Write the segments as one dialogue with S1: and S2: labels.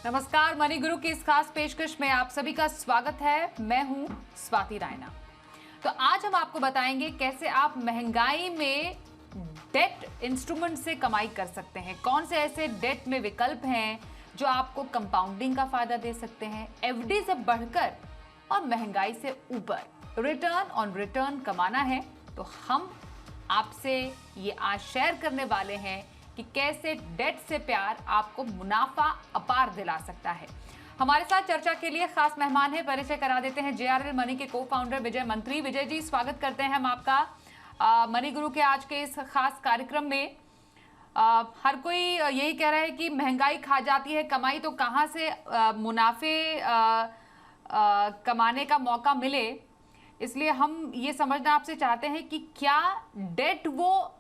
S1: नमस्कार, मनी गुरु की इस खास पेशकश में आप सभी का स्वागत है। मैं हूं स्वाति रायना। तो आज हम आपको बताएंगे कैसे आप महंगाई में डेट इंस्ट्रूमेंट से कमाई कर सकते हैं। कौन से ऐसे डेट में विकल्प हैं जो आपको कंपाउंडिंग का फायदा दे सकते हैं, एफडी से बढ़कर और महंगाई से ऊपर रिटर्न ऑन रिटर्न कमाना है। तो हम आपसे ये आज शेयर करने वाले हैं कि कैसे डेट से प्यार आपको मुनाफा अपार दिला सकता है। हमारे साथ चर्चा के लिए खास मेहमान है, परिचय करा देते हैं जेआरएल मनी के को-फाउंडर विजय मंत्री। विजय जी, स्वागत करते हैं हम आपका मनी गुरु के आज के इस खास कार्यक्रम में। हर कोई यही कह रहा है कि महंगाई खा जाती है कमाई, तो कहाँ से मुनाफे कमाने का मौका मिले। इसलिए हम ये समझना आपसे चाहते हैं कि क्या डेट वो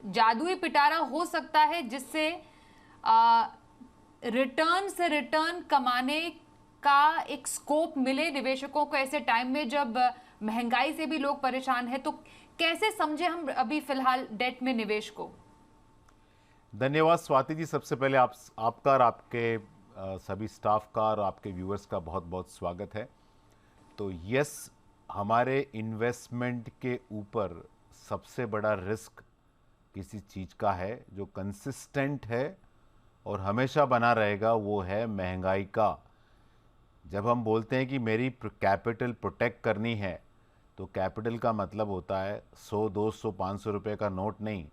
S1: जादुई पिटारा हो सकता है जिससे रिटर्न से रिटर्न कमाने का एक स्कोप मिले निवेशकों को ऐसे टाइम में जब महंगाई से भी लोग परेशान हैं। तो कैसे समझे हम अभी फिलहाल डेट में निवेश को?
S2: धन्यवाद स्वाति जी। सबसे पहले आपका और आपके सभी स्टाफ का और आपके व्यूअर्स का बहुत बहुत स्वागत है। तो यस, हमारे इन्वेस्टमेंट के ऊपर सबसे बड़ा रिस्क किसी चीज़ का है जो कंसिस्टेंट है और हमेशा बना रहेगा, वो है महंगाई का। जब हम बोलते हैं कि मेरी कैपिटल प्रोटेक्ट करनी है, तो कैपिटल का मतलब होता है 100, 200, 500 रुपये का नोट नहीं,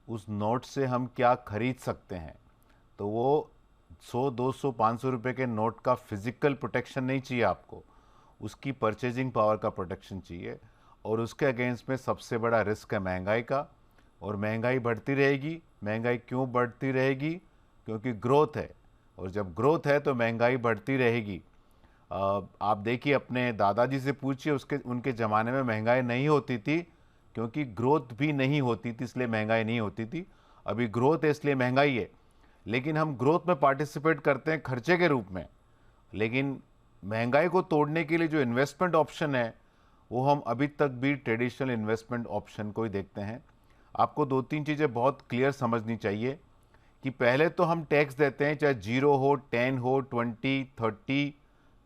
S2: उस नोट से हम क्या खरीद सकते हैं। तो वो 100, 200, 500 रुपये के नोट का फिजिकल प्रोटेक्शन नहीं चाहिए आपको, उसकी परचेजिंग पावर का प्रोटेक्शन चाहिए। और उसके अगेंस्ट में सबसे बड़ा रिस्क है महंगाई का। और महंगाई बढ़ती रहेगी। महंगाई क्यों बढ़ती रहेगी? क्योंकि ग्रोथ है, और जब ग्रोथ है तो महंगाई बढ़ती रहेगी। आप देखिए, अपने दादाजी से पूछिए, उनके ज़माने में महंगाई नहीं होती थी क्योंकि ग्रोथ भी नहीं होती थी, इसलिए महंगाई नहीं होती थी। अभी ग्रोथ है इसलिए महंगाई है, लेकिन हम ग्रोथ में पार्टिसिपेट करते हैं खर्चे के रूप में। लेकिन महंगाई को तोड़ने के लिए जो इन्वेस्टमेंट ऑप्शन है, वो हम अभी तक भी ट्रेडिशनल इन्वेस्टमेंट ऑप्शन को ही देखते हैं। आपको 2-3 चीज़ें बहुत क्लियर समझनी चाहिए कि पहले तो हम टैक्स देते हैं, चाहे 0 हो, 10 हो, 20, 30,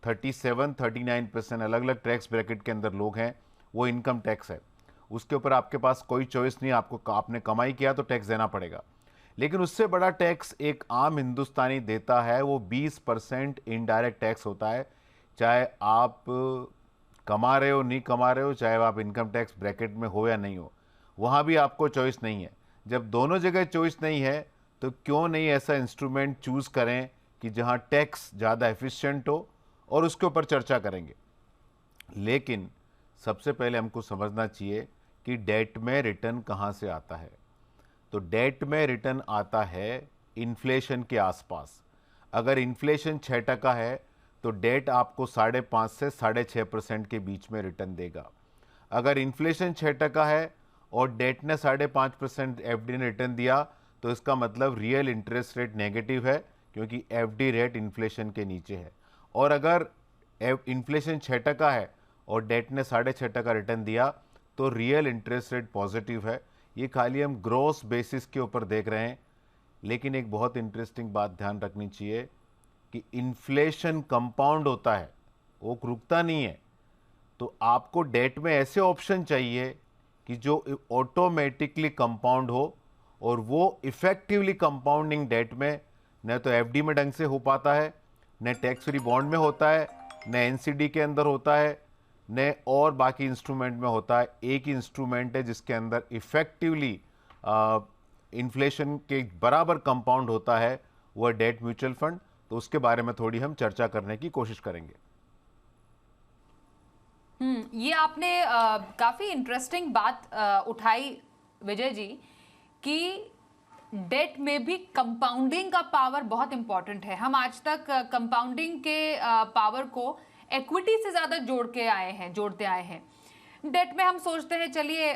S2: 37, 39%, अलग अलग टैक्स ब्रैकेट के अंदर लोग हैं। वो इनकम टैक्स है, उसके ऊपर आपके पास कोई चॉइस नहीं। आपने कमाई किया तो टैक्स देना पड़ेगा। लेकिन उससे बड़ा टैक्स एक आम हिंदुस्तानी देता है, वो 20% इनडायरेक्ट टैक्स होता है। चाहे आप कमा रहे हो, नहीं कमा रहे हो, चाहे आप इनकम टैक्स ब्रैकेट में हो या नहीं हो, वहाँ भी आपको चॉइस नहीं है। जब दोनों जगह चॉइस नहीं है, तो क्यों नहीं ऐसा इंस्ट्रूमेंट चूज़ करें कि जहाँ टैक्स ज़्यादा एफिशिएंट हो, और उसके ऊपर चर्चा करेंगे। लेकिन सबसे पहले हमको समझना चाहिए कि डेट में रिटर्न कहाँ से आता है। तो डेट में रिटर्न आता है इन्फ्लेशन के आसपास। अगर इन्फ्लेशन 6% है तो डेट आपको 5.5 से 6.5% के बीच में रिटर्न देगा। अगर इन्फ्लेशन 6% है और डेट ने 5.5% एफडी ने रिटर्न दिया, तो इसका मतलब रियल इंटरेस्ट रेट नेगेटिव है, क्योंकि एफडी रेट इन्फ्लेशन के नीचे है। और अगर इन्फ्लेशन 6% है और डेट ने 6.5% रिटर्न दिया, तो रियल इंटरेस्ट रेट पॉजिटिव है। ये खाली हम ग्रॉस बेसिस के ऊपर देख रहे हैं। लेकिन एक बहुत इंटरेस्टिंग बात ध्यान रखनी चाहिए कि इन्फ्लेशन कंपाउंड होता है, वो रुकता नहीं है। तो आपको डेट में ऐसे ऑप्शन चाहिए कि जो ऑटोमेटिकली कंपाउंड हो, और वो इफेक्टिवली कंपाउंडिंग डेट में न तो एफडी में ढंग से हो पाता है, न टैक्स फ्री बॉन्ड में होता है, न एनसीडी के अंदर होता है, न और बाकी इंस्ट्रूमेंट में होता है। एक ही इंस्ट्रूमेंट है जिसके अंदर इफेक्टिवली इन्फ्लेशन के बराबर कंपाउंड होता है, वह डेट म्यूचुअल फंड। तो उसके बारे में थोड़ी हम चर्चा करने की कोशिश करेंगे।
S1: ये आपने काफी इंटरेस्टिंग बात उठाई विजय जी, कि डेट में भी कंपाउंडिंग का पावर बहुत इंपॉर्टेंट है। हम आज तक कंपाउंडिंग के पावर को इक्विटी से ज्यादा जोड़ते आए हैं। डेट में हम सोचते हैं चलिए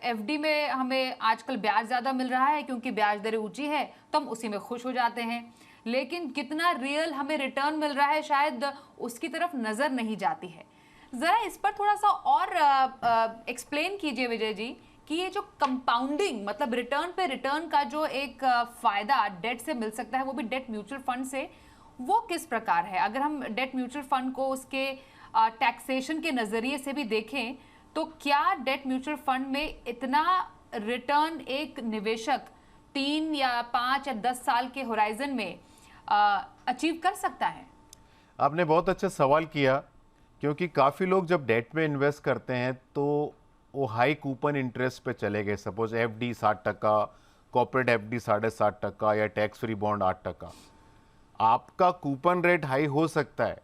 S1: एफडी में हमें आजकल ब्याज ज्यादा मिल रहा है क्योंकि ब्याज दरें ऊंची है, तो हम उसी में खुश हो जाते हैं। लेकिन कितना रियल हमें रिटर्न मिल रहा है, शायद उसकी तरफ नजर नहीं जाती है। जरा इस पर थोड़ा सा और एक्सप्लेन कीजिए विजय जी, कि ये जो कंपाउंडिंग मतलब रिटर्न पे रिटर्न का जो एक फायदा डेट से मिल सकता है, वो भी डेट म्यूचुअल फंड से, वो किस प्रकार है? अगर हम डेट म्यूचुअल फंड को उसके टैक्सेशन के नजरिए से भी देखें तो क्या डेट म्यूचुअल फंड में इतना रिटर्न एक निवेशक 3 या 5 या 10 साल के होराइजन में अचीव कर सकता है?
S2: आपने बहुत अच्छा सवाल किया, क्योंकि काफ़ी लोग जब डेट में इन्वेस्ट करते हैं तो वो हाई कूपन इंटरेस्ट पे चले गए। सपोज एफडी 60%, कॉर्पोरेट एफडी 7.5% या टैक्स फ्री बॉन्ड 8%। आपका कूपन रेट हाई हो सकता है,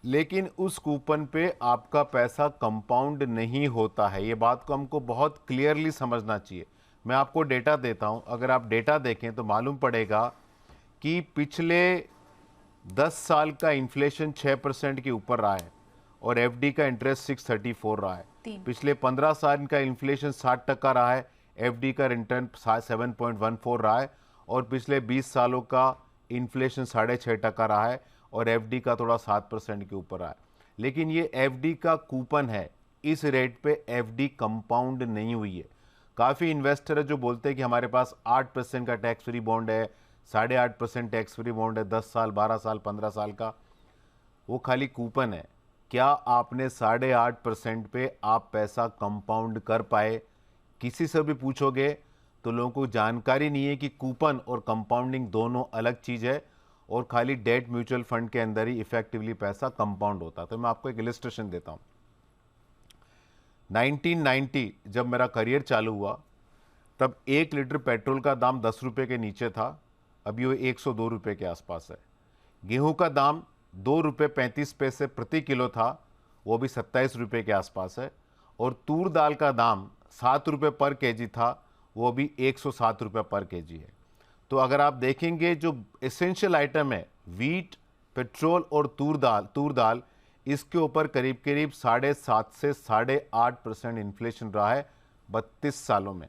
S2: लेकिन उस कूपन पे आपका पैसा कंपाउंड नहीं होता है। ये बात को हमको बहुत क्लियरली समझना चाहिए। मैं आपको डेटा देता हूँ, अगर आप डेटा देखें तो मालूम पड़ेगा कि पिछले 10 साल का इन्फ्लेशन 6% के ऊपर रहा है और एफडी का इंटरेस्ट 634 रहा है। पिछले 15 साल का इन्फ्लेशन 60% रहा है, एफडी का रिटर्न 7.14 रहा है और पिछले 20 सालों का इन्फ्लेशन 6.5% रहा है और एफडी का थोड़ा 7% के ऊपर रहा है। लेकिन ये एफडी का कूपन है, इस रेट पे एफडी कंपाउंड नहीं हुई है। काफ़ी इन्वेस्टर है जो बोलते हैं कि हमारे पास 8% का टैक्स फ्री बॉन्ड है, 8.5% टैक्स फ्री बॉन्ड है, 10 साल, 12 साल, 15 साल का। वो खाली कूपन है। क्या आपने 8.5% पे आप पैसा कंपाउंड कर पाए? किसी से भी पूछोगे तो लोगों को जानकारी नहीं है कि कूपन और कंपाउंडिंग दोनों अलग चीज़ है और खाली डेट म्यूचुअल फंड के अंदर ही इफेक्टिवली पैसा कंपाउंड होता है। तो मैं आपको एक इलिस्ट्रेशन देता हूँ। 1990 जब मेरा करियर चालू हुआ तब 1 लीटर पेट्रोल का दाम 10 रुपये के नीचे था, अभी वो 102 रुपये के आसपास है। गेहूं का दाम 2 रुपये 35 पैसे प्रति किलो था, वो भी 27 रुपये के आसपास है। और तूर दाल का दाम 7 रुपये पर केजी था, वो भी 107 रुपये पर केजी है। तो अगर आप देखेंगे जो एसेंशियल आइटम है वीट, पेट्रोल और तूर दाल इसके ऊपर करीब करीब 7.5 से 8.5% इन्फ्लेशन रहा है 32 सालों में।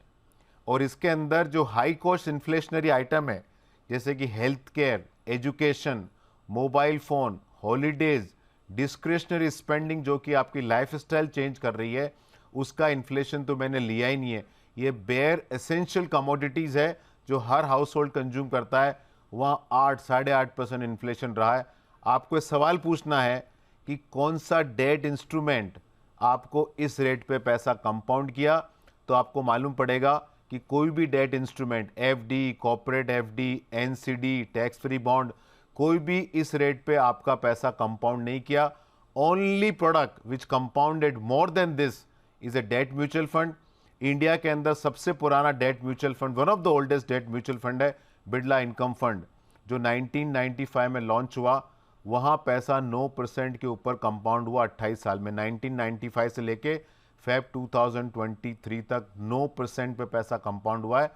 S2: और इसके अंदर जो हाई कॉस्ट इन्फ्लेशनरी आइटम है जैसे कि health care, education, mobile phone, holidays, discretionary spending जो कि आपकी लाइफस्टाइल चेंज कर रही है, उसका इन्फ्लेशन तो मैंने लिया ही नहीं है। ये बेयर एसेंशियल कमोडिटीज़ है जो हर हाउस होल्ड कंज्यूम करता है, वहाँ 8-8.5% इन्फ्लेशन रहा है। आपको ये सवाल पूछना है कि कौन सा डेट इंस्ट्रूमेंट आपको इस रेट पे पैसा कंपाउंड किया, तो आपको मालूम पड़ेगा कि कोई भी debt instrument, FD, corporate FD, NCD, tax free bond, कोई भी इस रेट पे आपका पैसा कंपाउंड नहीं किया। Only product which compounded more than this is a date mutual fund. India के अंदर सबसे पुराना date mutual fund, one of the oldest date mutual fund है बिरला इनकम फंड, जो 1995 में लॉन्च हुआ। वहाँ पैसा 9% के ऊपर कंपाउंड हुआ 28 साल में। 1995 से लेके फेब 2023 तक 9% पे पैसा कंपाउंड हुआ है।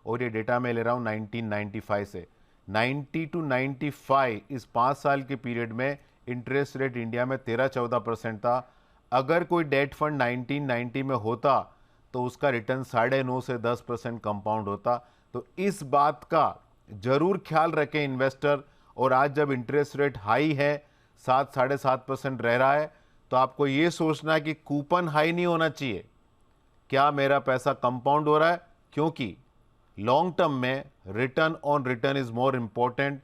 S2: और ये डेटा मैं ले रहा हूँ 1995 से। 90 to 95 इस 5 साल के पीरियड में इंटरेस्ट रेट इंडिया में 13-14% था। अगर कोई डेट फंड 1990 में होता तो उसका रिटर्न 9.5 से 10% कंपाउंड होता। तो इस बात का जरूर ख्याल रखें इन्वेस्टर। और आज जब इंटरेस्ट रेट हाई है, 7-7.5% रह रहा है, तो आपको ये सोचना है कि कूपन हाई नहीं होना चाहिए, क्या मेरा पैसा कंपाउंड हो रहा है, क्योंकि लॉन्ग टर्म में return on return is more important.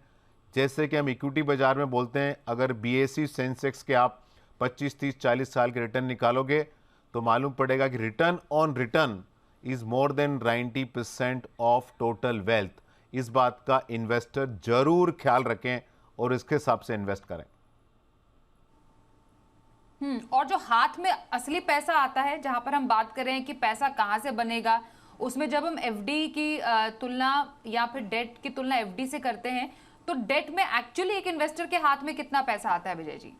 S2: जैसे कि हम इक्विटी बाजार में बोलते हैं, अगर बीएसई सेंसेक्स के आप 25, 30, 40 साल के रिटर्न निकालोगे तो मालूम पड़ेगा कि return on return is more than 90% of total wealth. इस बात का इन्वेस्टर जरूर ख्याल रखें और इसके हिसाब से इन्वेस्ट करें।
S1: और जो हाथ में असली पैसा आता है, जहां पर हम बात करें कि पैसा कहां से बनेगा, उसमें जब हम एफडी की तुलना या फिर डेट की तुलना एफडी से करते हैं, तो डेट में एक्चुअली एक इन्वेस्टर के हाथ में कितना पैसा आता है विजय जी?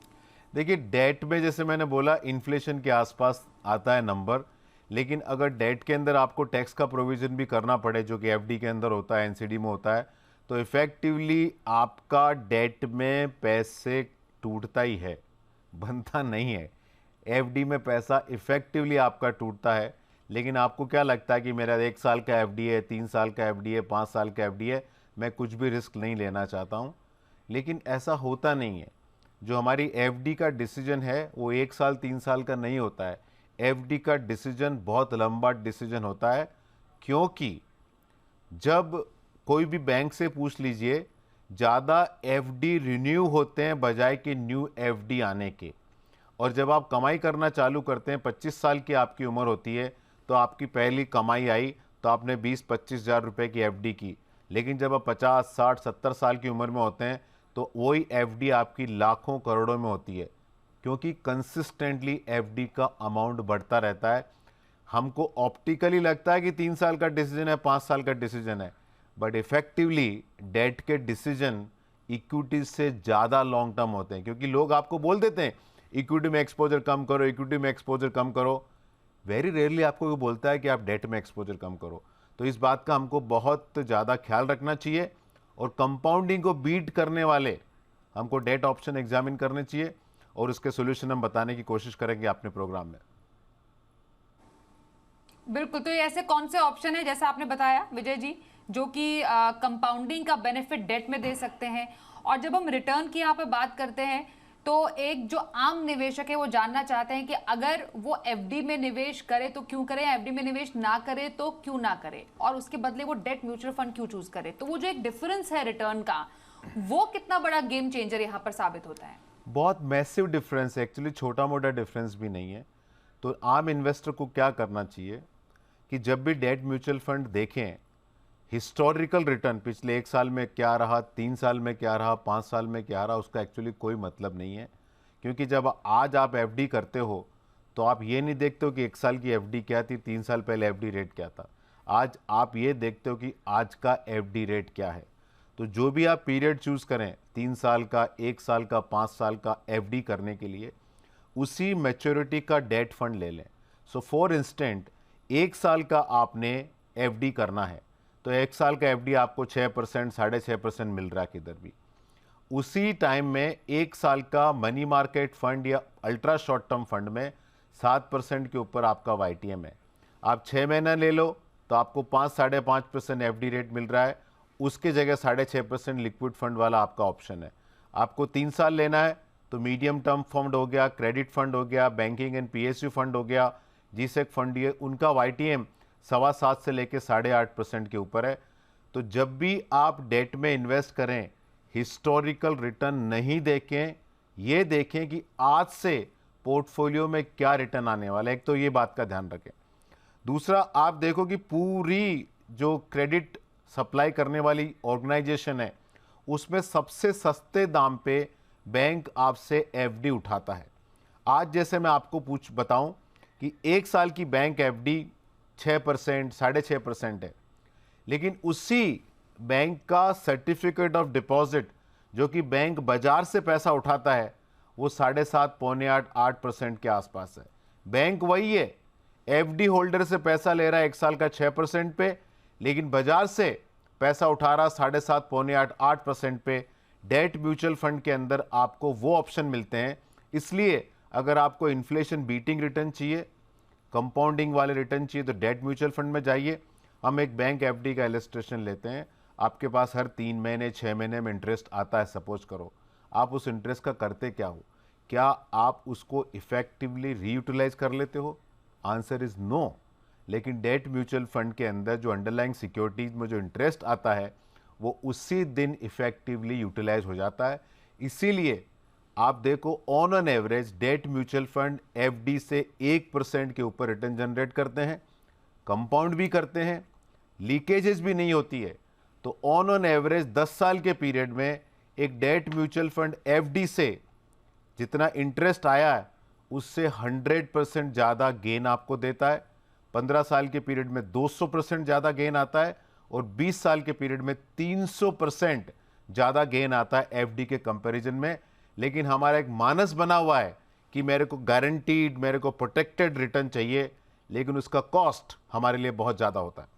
S2: देखिए, डेट में जैसे मैंने बोला इन्फ्लेशन के आसपास आता है नंबर, लेकिन अगर डेट के अंदर आपको टैक्स का प्रोविजन भी करना पड़े जो कि एफडी के अंदर होता है, एनसीडी में होता है, तो इफेक्टिवली आपका डेट में पैसे टूटता ही है, बनता नहीं है। एफडी में पैसा इफेक्टिवली आपका टूटता है। लेकिन आपको क्या लगता है कि मेरा 1 साल का एफडी है, 3 साल का एफडी है, 5 साल का एफडी है, मैं कुछ भी रिस्क नहीं लेना चाहता हूँ। लेकिन ऐसा होता नहीं है। जो हमारी एफडी का डिसीजन है वो 1 साल 3 साल का नहीं होता है। एफडी का डिसीजन बहुत लंबा डिसीजन होता है, क्योंकि जब कोई भी बैंक से पूछ लीजिए ज़्यादा एफडी रिन्यू होते हैं बजाय कि न्यू एफडी आने के। और जब आप कमाई करना चालू करते हैं, 25 साल की आपकी उम्र होती है, तो आपकी पहली कमाई आई तो आपने 20-25 हज़ार रुपये की एफडी की। लेकिन जब आप 50, 60, 70 साल की उम्र में होते हैं तो वही एफडी आपकी लाखों करोड़ों में होती है, क्योंकि कंसिस्टेंटली एफडी का अमाउंट बढ़ता रहता है। हमको ऑप्टिकली लगता है कि 3 साल का डिसीजन है, 5 साल का डिसीजन है, बट इफेक्टिवली डेट के डिसीजन इक्विटी से ज़्यादा लॉन्ग टर्म होते हैं। क्योंकि लोग आपको बोल देते हैं इक्विटी में एक्सपोजर कम करो, इक्विटी में एक्सपोजर कम करो। वेरी रेयरली आपको वो बोलता है कि आप डेट में एक्सपोजर कम करो। तो इस बात का हमको बहुत ज़्यादा ख्याल रखना चाहिए, और कंपाउंडिंग को बीट करने वाले हमको डेट ऑप्शन एग्जामिन करने चाहिए, और उसके सोल्यूशन हम बताने की कोशिश करेंगे अपने प्रोग्राम में।
S1: बिल्कुल, तो ये ऐसे कौन से ऑप्शन है जैसा आपने बताया विजय जी, जो कि कंपाउंडिंग का बेनिफिट डेट में दे सकते हैं? और जब हम रिटर्न की यहाँ पे बात करते हैं तो एक जो आम निवेशक है वो जानना चाहते हैं कि अगर वो एफडी में निवेश करे तो क्यों करे, एफडी में निवेश ना करे तो क्यों ना करे, और उसके बदले वो डेट म्यूचुअल फंड क्यों चूज करे। तो वो जो एक डिफरेंस है रिटर्न का, वो कितना बड़ा गेम चेंजर यहाँ पर साबित होता है?
S2: बहुत मैसिव डिफरेंस है, एक्चुअली छोटा मोटा डिफरेंस भी नहीं है। तो आम इन्वेस्टर को क्या करना चाहिए कि जब भी डेट म्यूचुअल फंड देखें, हिस्टोरिकल रिटर्न पिछले 1 साल में क्या रहा, 3 साल में क्या रहा, 5 साल में क्या रहा, उसका एक्चुअली कोई मतलब नहीं है। क्योंकि जब आज आप एफडी करते हो तो आप ये नहीं देखते हो कि 1 साल की एफडी क्या थी, 3 साल पहले एफडी रेट क्या था। आज आप ये देखते हो कि आज का एफडी रेट क्या है। तो जो भी आप पीरियड चूज़ करें, 3 साल का, 1 साल का, 5 साल का एफडी करने के लिए, उसी मैच्योरिटी का डेट फंड ले लें। सो फॉर इंस्टेंट 1 साल का आपने एफडी करना है, तो 1 साल का एफडी आपको 6%, 6.5% मिल रहा है किधर भी। उसी टाइम में 1 साल का मनी मार्केट फंड या अल्ट्रा शॉर्ट टर्म फंड में 7% के ऊपर आपका वाईटीएम है। आप 6 महीना ले लो तो आपको 5-5.5% एफडी रेट मिल रहा है, उसके जगह 6.5% लिक्विड फंड वाला आपका ऑप्शन है। आपको 3 साल लेना है तो मीडियम टर्म फंड हो गया, क्रेडिट फंड हो गया, बैंकिंग एंड पीएसयू फंड हो गया, जीसेक फंड, ये उनका वाईटीएम 7.25 से लेकर 8.5% के ऊपर है। तो जब भी आप डेट में इन्वेस्ट करें, हिस्टोरिकल रिटर्न नहीं देखें, ये देखें कि आज से पोर्टफोलियो में क्या रिटर्न आने वाला है। एक तो ये बात का ध्यान रखें। दूसरा, आप देखो कि पूरी जो क्रेडिट सप्लाई करने वाली ऑर्गेनाइजेशन है, उसमें सबसे सस्ते दाम पे बैंक आपसे एफडी उठाता है। आज जैसे मैं आपको बताऊं कि 1 साल की बैंक एफडी 6%, 6.5% है, लेकिन उसी बैंक का सर्टिफिकेट ऑफ डिपॉजिट जो कि बैंक बाजार से पैसा उठाता है, वो 7.5, पौने 8% के आसपास है। बैंक वही है, एफडी होल्डर से पैसा ले रहा है 1 साल का 6% पे, लेकिन बाजार से पैसा उठा रहा 7.5, पौने 8% पे। डेट म्यूचुअल फंड के अंदर आपको वो ऑप्शन मिलते हैं। इसलिए अगर आपको इन्फ्लेशन बीटिंग रिटर्न चाहिए, कंपाउंडिंग वाले रिटर्न चाहिए, तो डेट म्यूचुअल फंड में जाइए। हम एक बैंक एफडी का इलस्ट्रेशन लेते हैं। आपके पास हर 3 महीने 6 महीने में इंटरेस्ट आता है, सपोज करो। आप उस इंटरेस्ट का करते क्या हो? क्या आप उसको इफेक्टिवली रीयूटिलाइज कर लेते हो? Answer is no. लेकिन डेट म्यूचुअल फंड के अंदर जो अंडरलाइंग सिक्योरिटीज में जो इंटरेस्ट आता है, वो उसी दिन इफेक्टिवली यूटिलाइज हो जाता है। इसीलिए आप देखो, on an average date mutual fund FD से 1% के ऊपर रिटर्न जनरेट करते हैं, कंपाउंड भी करते हैं, लीकेजेस भी नहीं होती है। तो ऑन एन एवरेज 10 साल के पीरियड में एक डेट म्यूचुअल फंड एफडी से जितना इंटरेस्ट आया है, उससे 100% ज़्यादा गेन आपको देता है। 15 साल के पीरियड में 200% ज़्यादा गेन आता है, और 20 साल के पीरियड में 300% ज़्यादा गेन आता है एफडी के कंपैरिजन में। लेकिन हमारा एक मानस बना हुआ है कि मेरे को गारंटीड, मेरे को प्रोटेक्टेड रिटर्न चाहिए, लेकिन उसका कॉस्ट हमारे लिए बहुत ज़्यादा होता है।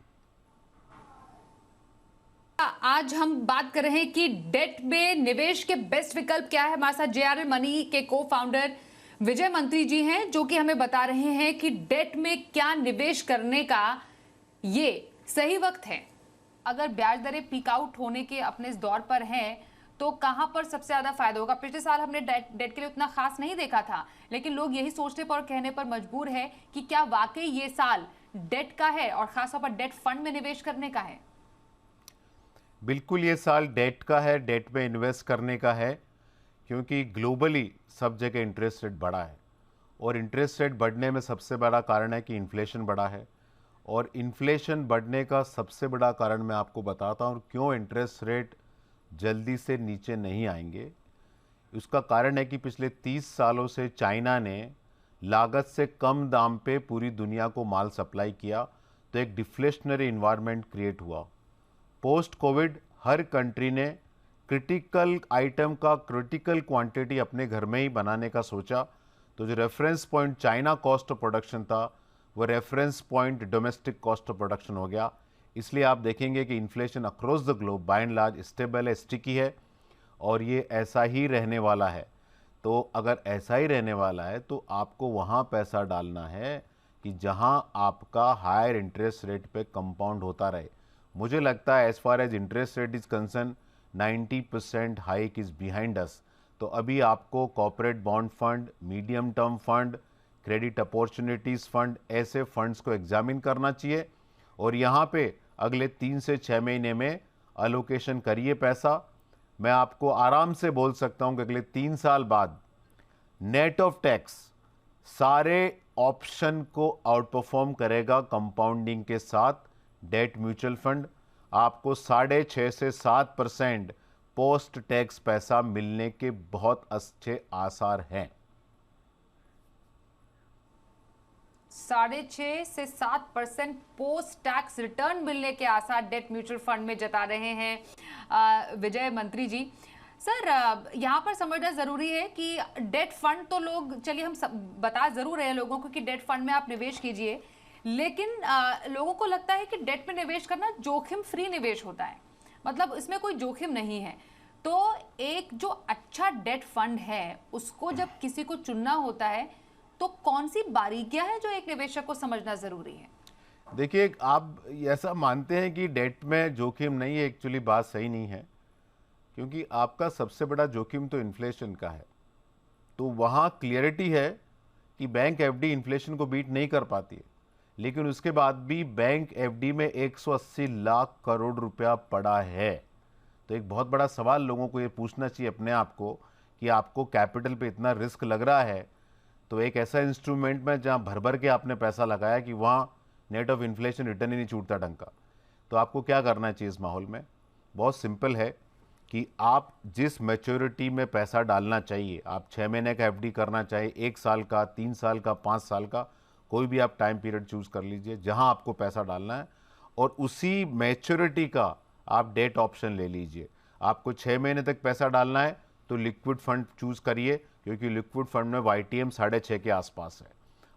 S1: आज हम बात कर रहे हैं कि डेट में निवेश के बेस्ट विकल्प क्या है। हमारे साथ जेआरएल मनी के को फाउंडर विजय मंत्री जी हैं, जो कि हमें बता रहे हैं कि डेट में क्या निवेश करने का ये सही वक्त है। अगर ब्याज दरें पीक आउट होने के अपने इस दौर पर हैं, तो कहां पर सबसे ज्यादा फायदा होगा? पिछले साल हमने डेट के लिए उतना खास नहीं देखा था, लेकिन लोग यही सोचने पर और कहने पर मजबूर है कि क्या वाकई ये साल डेट का है और खासतौर पर डेट फंड में निवेश करने का है।
S2: बिल्कुल ये साल डेट का है, डेट में इन्वेस्ट करने का है, क्योंकि ग्लोबली सब जगह इंटरेस्ट रेट बढ़ा है और इंटरेस्ट रेट बढ़ने में सबसे बड़ा कारण है कि इन्फ्लेशन बढ़ा है। और इन्फ्लेशन बढ़ने का सबसे बड़ा कारण मैं आपको बताता हूँ क्यों इंटरेस्ट रेट जल्दी से नीचे नहीं आएंगे। उसका कारण है कि पिछले 30 सालों से चाइना ने लागत से कम दाम पे पूरी दुनिया को माल सप्लाई किया, तो एक डिफ्लेशनरी इन्वायरमेंट क्रिएट हुआ। पोस्ट कोविड हर कंट्री ने क्रिटिकल आइटम का क्रिटिकल क्वांटिटी अपने घर में ही बनाने का सोचा, तो जो reference point China cost of production था वो reference point domestic cost of production हो गया। इसलिए आप देखेंगे कि inflation across the globe by and large stable है, स्टिकी है और ये ऐसा ही रहने वाला है। तो अगर ऐसा ही रहने वाला है तो आपको वहाँ पैसा डालना है कि जहाँ आपका हायर इंटरेस्ट रेट पे कंपाउंड होता रहे। मुझे लगता है as far as interest rate is concern 90% hike is behind us. तो अभी आपको corporate bond fund, medium term fund, credit opportunities fund, ऐसे फंड्स को एग्जामिन करना चाहिए और यहाँ पे अगले 3 से 6 महीने में अलोकेशन करिए पैसा। मैं आपको आराम से बोल सकता हूँ कि अगले 3 साल बाद नेट ऑफ टैक्स सारे ऑप्शन को आउट परफॉर्म करेगा कंपाउंडिंग के साथ। डेट म्यूचुअल फंड आपको 6.5 से 7% पोस्ट टैक्स पैसा मिलने के बहुत अच्छे आसार हैं।
S1: 6.5 से 7% पोस्ट टैक्स रिटर्न मिलने के आसार डेट म्यूचुअल फंड में जता रहे हैं विजय मंत्री जी। सर, यहाँ पर समझना जरूरी है कि डेट फंड तो लोग, चलिए हम बता जरूर रहे हैं लोगों को कि डेट फंड में आप निवेश कीजिए, लेकिन लोगों को लगता है कि डेट में निवेश करना जोखिम फ्री निवेश होता है, मतलब इसमें कोई जोखिम नहीं है। तो एक जो अच्छा डेट फंड है उसको जब किसी को चुनना होता है तो कौन सी बारीकियां हैं जो एक निवेशक को समझना जरूरी है?
S2: देखिए, आप ऐसा मानते हैं कि डेट में जोखिम नहीं है, एक्चुअली बात सही नहीं है, क्योंकि आपका सबसे बड़ा जोखिम तो इन्फ्लेशन का है। तो वहाँ क्लियरिटी है कि बैंक एफडी इन्फ्लेशन को बीट नहीं कर पाती है, लेकिन उसके बाद भी बैंक एफडी में 180 लाख करोड़ रुपया पड़ा है। तो एक बहुत बड़ा सवाल लोगों को ये पूछना चाहिए अपने आप को कि आपको कैपिटल पे इतना रिस्क लग रहा है, तो एक ऐसा इंस्ट्रूमेंट में जहाँ भर भर के आपने पैसा लगाया कि वहाँ नेट ऑफ इन्फ्लेशन रिटर्न ही नहीं छूटता ढंग का, तो आपको क्या करना चाहिए इस माहौल में? बहुत सिंपल है कि आप जिस मैच्योरिटी में पैसा डालना चाहिए, आप 6 महीने का एफडी करना चाहिए, 1 साल का, 3 साल का, 5 साल का, कोई भी आप टाइम पीरियड चूज़ कर लीजिए जहां आपको पैसा डालना है और उसी मैच्योरिटी का आप डेट ऑप्शन ले लीजिए। आपको 6 महीने तक पैसा डालना है तो लिक्विड फंड चूज़ करिए, क्योंकि लिक्विड फंड में YTM 6.5 के आसपास है।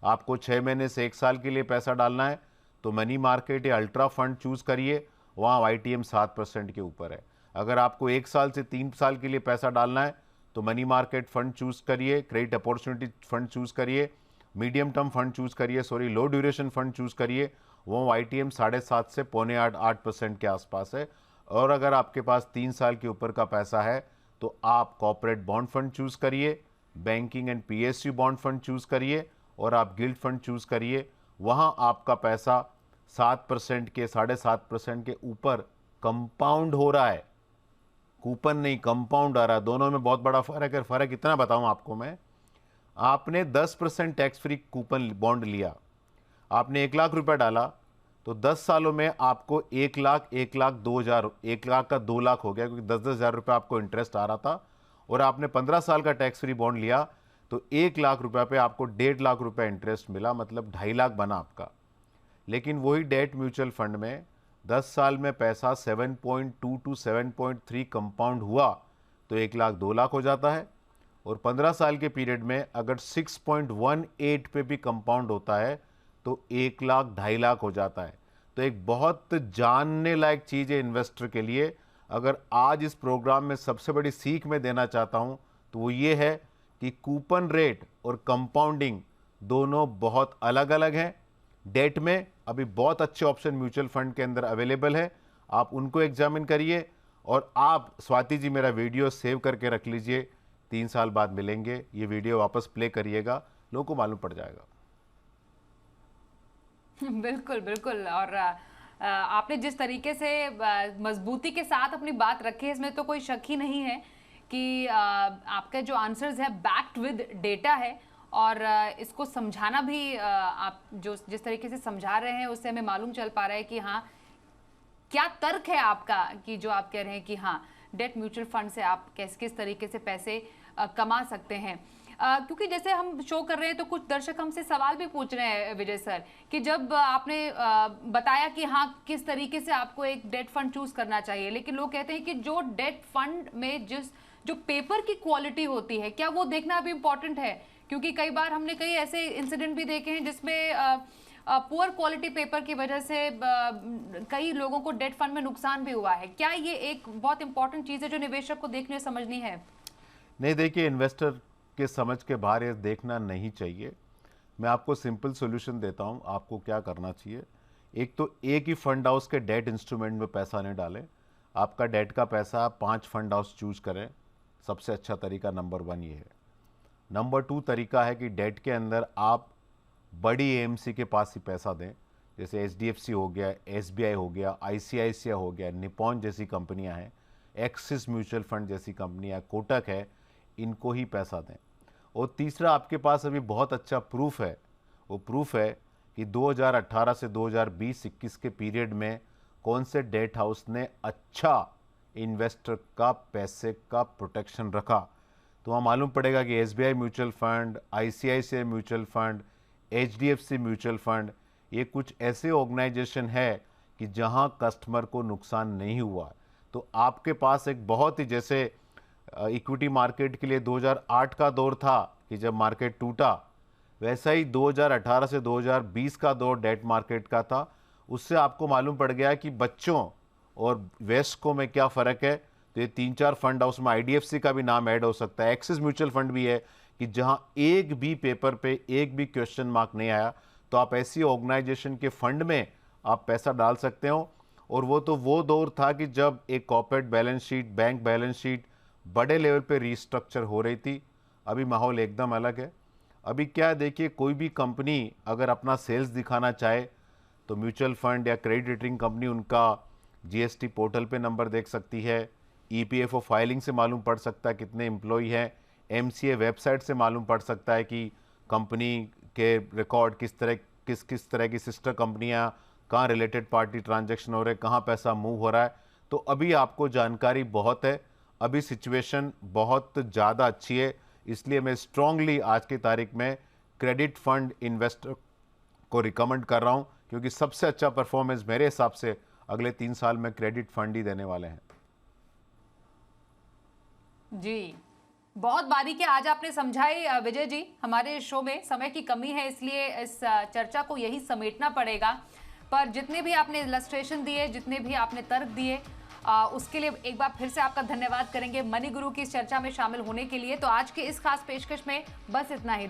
S2: आपको 6 महीने से 1 साल के लिए पैसा डालना है तो मनी मार्केट या अल्ट्रा फंड चूज़ करिए, वहाँ YTM 7% के ऊपर है। अगर आपको 1 साल से 3 साल के लिए पैसा डालना है तो मनी मार्केट फंड चूज़ करिए, क्रेडिट अपॉर्चुनिटी फंड चूज़ करिए, मीडियम टर्म फंड चूज़ करिए, लो ड्यूरेशन फंड चूज़ करिए, वो YTM 7.5 से 7.25-8% के आसपास है। और अगर आपके पास 3 साल के ऊपर का पैसा है तो आप कॉर्पोरेट बॉन्ड फंड चूज़ करिए, banking and PSU bond fund choose करिए और आप गिल्ड फंड चूज़ करिए। वहाँ आपका पैसा 7% के 7.5% के ऊपर कंपाउंड हो रहा है, कूपन नहीं कंपाउंड आ रहा है। दोनों में बहुत बड़ा फ़र्क है। फ़र्क इतना बताऊं आपको मैं, आपने 10% टैक्स फ्री कूपन बॉन्ड लिया, आपने 1 लाख रुपया डाला तो 10 सालों में आपको 1 लाख 2,000, 1 लाख का 2 लाख हो गया, क्योंकि 10-10 हज़ार रुपये आपको इंटरेस्ट आ रहा था। और आपने 15 साल का टैक्स फ्री बॉन्ड लिया तो 1 लाख रुपये पे आपको 1.5 लाख रुपये इंटरेस्ट मिला, मतलब 2.5 लाख बना आपका। लेकिन वही डेट म्यूचुअल फंड में 10 साल में पैसा 7.2 to 7.3 कंपाउंड हुआ तो 1 लाख 2 लाख हो जाता है। और 15 साल के पीरियड में अगर 6.18 पे भी कंपाउंड होता है तो 1 लाख 2.5 लाख हो जाता है। तो एक बहुत जानने लायक चीज़ है इन्वेस्टर के लिए। अगर आज इस प्रोग्राम में सबसे बड़ी सीख मैं देना चाहता हूं तो वो ये है कि कूपन रेट और कंपाउंडिंग दोनों बहुत अलग अलग हैं। डेट में अभी बहुत अच्छे ऑप्शन म्यूचुअल फंड के अंदर अवेलेबल है, आप उनको एग्जामिन करिए। और आप स्वाति जी मेरा वीडियो सेव करके रख लीजिए, 3 साल बाद मिलेंगे, ये वीडियो वापस प्ले करिएगा, लोगों को मालूम पड़ जाएगा।
S1: बिल्कुल बिल्कुल। और आपने जिस तरीके से मजबूती के साथ अपनी बात रखी है, इसमें तो कोई शक ही नहीं है कि आपके जो आंसर्स है बैक्ड विद डेटा है, और इसको समझाना भी आप जिस तरीके से समझा रहे हैं उससे हमें मालूम चल पा रहा है कि हाँ, क्या तर्क है आपका कि जो आप कह रहे हैं कि हाँ, डेट म्यूचुअल फंड से आप किस तरीके से पैसे कमा सकते हैं। क्योंकि जैसे हम शो कर रहे हैं तो कुछ दर्शक हमसे सवाल भी पूछ रहे हैं विजय सर, कि जब आपने बताया कि हाँ किस तरीके से आपको एक डेट फंड चूज करना चाहिए, लेकिन लोग कहते हैं कि जो डेट फंड में जो पेपर की क्वालिटी होती है, क्या वो देखना भी इम्पोर्टेंट है? क्योंकि कई बार हमने कई ऐसे इंसिडेंट भी देखे हैं जिसमें पुअर क्वालिटी पेपर की वजह से कई लोगों को डेट फंड में नुकसान भी हुआ है। क्या ये एक बहुत इंपॉर्टेंट चीज़ है जो निवेशक को देखने समझनी है?
S2: नहीं, देखिए, इन्वेस्टर के समझ के बाहर ये देखना नहीं चाहिए। मैं आपको सिंपल सॉल्यूशन देता हूँ, आपको क्या करना चाहिए। एक तो एक ही फंड हाउस के डेट इंस्ट्रूमेंट में पैसा नहीं डालें। आपका डेट का पैसा 5 फंड हाउस चूज करें, सबसे अच्छा तरीका नंबर 1 ये है। नंबर 2 तरीका है कि डेट के अंदर आप बड़ी एएमसी के पास ही पैसा दें, जैसे एचडीएफसी हो गया, एसबीआई हो गया, आईसीआईसीआई हो गया, निपॉन जैसी कंपनियां हैं, एक्सिस म्यूचुअल फंड जैसी कंपनियां, कोटक है, इनको ही पैसा दें। और तीसरा, आपके पास अभी बहुत अच्छा प्रूफ है, वो प्रूफ है कि 2018 से 2020-21 के पीरियड में कौन से डेट हाउस ने अच्छा इन्वेस्टर का पैसे का प्रोटेक्शन रखा। तो वहाँ मालूम पड़ेगा कि SBI mutual fund, ICICI mutual fund, HDFC mutual fund, ये कुछ ऐसे ऑर्गेनाइजेशन है कि जहां कस्टमर को नुकसान नहीं हुआ। तो आपके पास एक बहुत ही, जैसे इक्विटी मार्केट के लिए 2008 का दौर था कि जब मार्केट टूटा, वैसा ही 2018 से 2020 का दौर डेट मार्केट का था। उससे आपको मालूम पड़ गया कि बच्चों और वयस्कों में क्या फ़र्क है। तो ये 3-4 फंड हाउस में आईडीएफसी का भी नाम ऐड हो सकता है, एक्सिस म्यूचुअल फंड भी है, कि जहां एक भी पेपर पे एक भी क्वेश्चन मार्क नहीं आया, तो आप ऐसी ऑर्गेनाइजेशन के फंड में आप पैसा डाल सकते हो। और वो दौर था कि जब एक corporate balance sheet, bank balance sheet बड़े लेवल पे रिस्ट्रक्चर हो रही थी। अभी माहौल एकदम अलग है। अभी क्या, देखिए, कोई भी कंपनी अगर अपना सेल्स दिखाना चाहे तो म्यूचुअल फंड या क्रेडिट रेटिंग कंपनी उनका जीएसटी पोर्टल पे नंबर देख सकती है, ईपीएफओ फाइलिंग से मालूम पड़ सकता है कितने एम्प्लॉय हैं, एमसीए वेबसाइट से मालूम पड़ सकता है कि कंपनी के रिकॉर्ड किस तरह की सिस्टर कंपनियां, कहाँ रिलेटेड पार्टी ट्रांजैक्शन हो रहे, कहाँ पैसा मूव हो रहा है। तो अभी आपको जानकारी बहुत है, अभी सिचुएशन बहुत ज़्यादा अच्छी है। इसलिए मैं स्ट्रांगली आज की तारीख में क्रेडिट फंड इन्वेस्टर को रिकमेंड कर रहा हूँ, क्योंकि सबसे अच्छा परफॉर्मेंस मेरे हिसाब से अगले 3 साल में क्रेडिट फंड ही देने वाले हैं।
S1: जी, बहुत बारीकी आज आपने समझाई विजय जी। हमारे शो में समय की कमी है, इसलिए इस चर्चा को यही समेटना पड़ेगा। पर जितने भी आपने इलस्ट्रेशन दिए, जितने भी आपने तर्क दिए, उसके लिए एक बार फिर से आपका धन्यवाद करेंगे मनी गुरु की इस चर्चा में शामिल होने के लिए। तो आज के इस खास पेशकश में बस इतना ही।